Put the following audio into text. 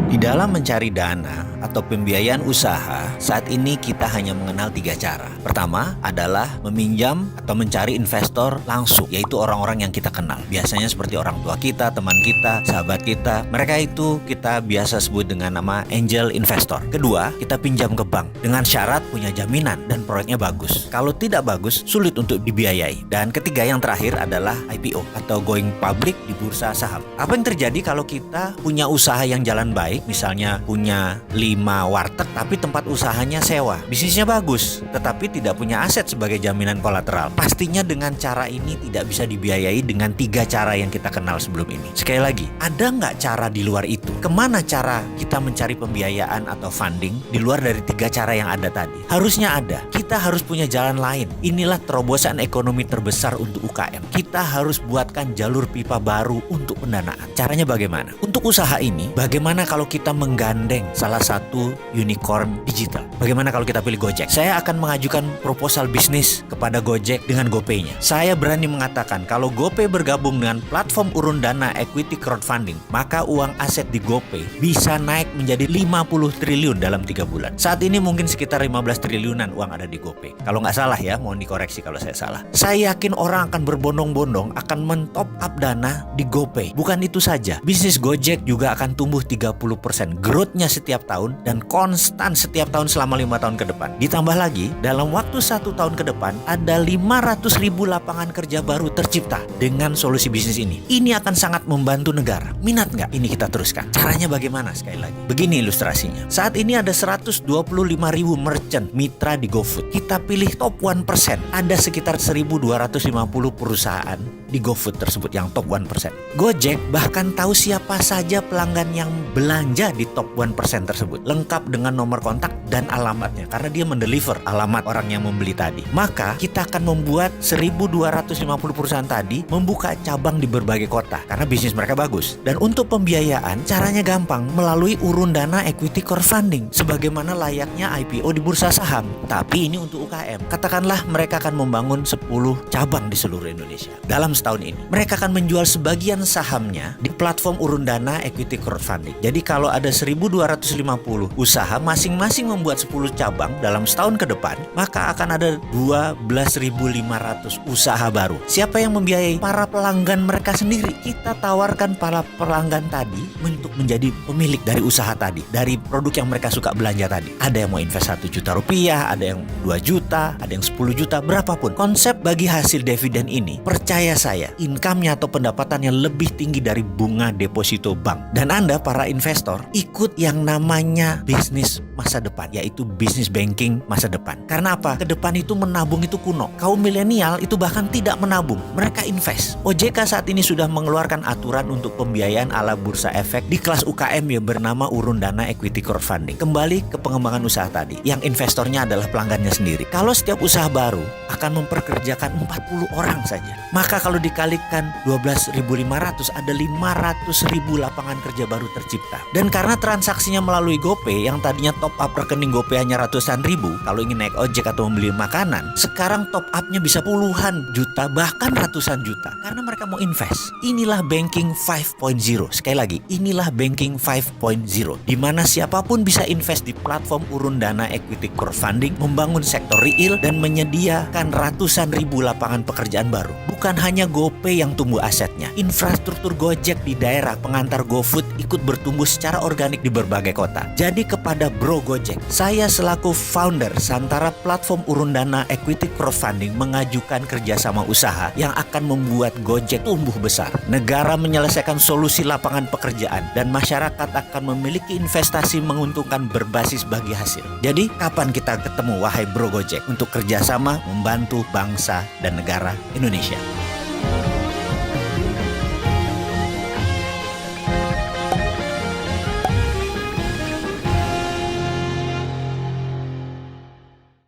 Di dalam mencari dana atau pembiayaan usaha, saat ini kita hanya mengenal 3 cara. Pertama adalah meminjam atau mencari investor langsung, yaitu orang-orang yang kita kenal. Biasanya seperti orang tua kita, teman kita, sahabat kita. Mereka itu kita biasa sebut dengan nama angel investor. Kedua, kita pinjam ke bank dengan syarat punya jaminan dan proyeknya bagus. Kalau tidak bagus, sulit untuk dibiayai. Dan ketiga, yang terakhir adalah IPO atau going public di bursa saham. Apa yang terjadi kalau kita punya usaha yang jalan baik, misalnya punya 5 warteg tapi tempat usahanya sewa, bisnisnya bagus tetapi tidak punya aset sebagai jaminan kolateral, pastinya dengan cara ini tidak bisa dibiayai dengan 3 cara yang kita kenal sebelum ini. Sekali lagi, ada nggak cara di luar itu? Kemana cara kita mencari pembiayaan atau funding di luar dari 3 cara yang ada tadi? Harusnya ada. Kita harus punya jalan lain. Inilah terobosan ekonomi terbesar untuk UKM. Kita harus buatkan jalur pipa baru untuk pendanaan. Caranya bagaimana? Untuk usaha ini, bagaimana kalau kita menggandeng salah satu unicorn digital? Bagaimana kalau kita pilih Gojek? Saya akan mengajukan proposal bisnis kepada Gojek dengan GoPay-nya. Saya berani mengatakan kalau GoPay bergabung dengan platform urun dana equity crowdfunding, maka uang aset di GoPay bisa naik menjadi 50 triliun dalam 3 bulan. Saat ini mungkin sekitar 15 triliunan uang ada di GoPay. Kalau nggak salah ya, mohon dikoreksi kalau saya salah. Saya yakin orang akan berbondong-bondong akan men-top up dana di GoPay. Bukan itu saja, bisnis Gojek juga akan tumbuh 30%. Growth-nya setiap tahun dan konstan setiap tahun selama 5 tahun ke depan. Ditambah lagi, dalam waktu 1 tahun ke depan ada 500.000 lapangan kerja baru tercipta dengan solusi bisnis ini. Ini akan sangat membantu negara. Minat nggak? Ini kita teruskan. Caranya bagaimana? Sekali lagi, begini ilustrasinya. Saat ini ada 125.000 merchant mitra di GoFood. Kita pilih top 1%. Ada sekitar 1.250 perusahaan di GoFood tersebut yang top 1%. Gojek bahkan tahu siapa saja pelanggan yang belanja di top 1% tersebut, lengkap dengan nomor kontak dan alamatnya, karena dia mendeliver alamat orang yang membeli tadi. Maka kita akan membuat 1.250 perusahaan tadi membuka cabang di berbagai kota karena bisnis mereka bagus. Dan untuk pembiayaan caranya gampang, melalui urun dana equity crowdfunding sebagaimana layaknya IPO di bursa saham. Tapi ini untuk UKM. Katakanlah mereka akan membangun 10 cabang di seluruh Indonesia. Dalam setahun ini mereka akan menjual sebagian sahamnya di platform urun dana equity crowdfunding. Jadi kalau ada 1.250 usaha masing-masing membuat 10 cabang dalam setahun ke depan, maka akan ada 12.500 usaha baru. Siapa yang membiayai? Para pelanggan mereka sendiri. Kita tawarkan para pelanggan tadi untuk menjadi pemilik dari usaha tadi, dari produk yang mereka suka belanja tadi. Ada yang mau invest 1 juta rupiah, ada yang 2 juta, ada yang 10 juta, berapapun. Konsep bagi hasil dividen ini, percaya saya, income-nya atau pendapatannya lebih tinggi dari bunga deposito bank. Dan Anda para investor ikut yang namanya bisnis masa depan, yaitu bisnis banking masa depan. Karena apa? Ke depan itu menabung itu kuno. Kaum milenial itu bahkan tidak menabung, mereka invest. OJK saat ini sudah mengeluarkan aturan untuk pembiayaan ala bursa efek di kelas UKM yang bernama urun dana equity crowdfunding. Kembali ke pengembangan usaha tadi, yang investornya adalah pelanggannya sendiri. Kalau setiap usaha baru akan memperkerjakan 40 orang saja, maka kalau dikalikan 12.500 ada 500.000 lapangan kerja baru tercipta. Dan karena transaksinya melalui GoPay yang tadinya top up rekening GoPay hanya ratusan ribu, kalau ingin naik ojek atau membeli makanan, sekarang top upnya bisa puluhan juta bahkan ratusan juta karena mereka mau invest. Inilah banking 5.0. Sekali lagi, inilah banking 5.0 di mana siapapun bisa invest di platform urun dana equity crowdfunding, membangun sektor real dan menyediakan ratusan ribu lapangan pekerjaan baru. Bukan hanya GoPay yang tumbuh asetnya, infrastruktur Gojek di daerah pengantar GoFood ikut bertumbuh secara organik di berbagai kota. Jadi kepada Bro Gojek, saya selaku founder Santara platform urun dana equity crowdfunding mengajukan kerjasama usaha yang akan membuat Gojek tumbuh besar. Negara menyelesaikan solusi lapangan pekerjaan dan masyarakat akan memiliki investasi menguntungkan berbasis bagi hasil. Jadi kapan kita ketemu wahai Bro Gojek untuk kerjasama membantu bangsa dan negara Indonesia?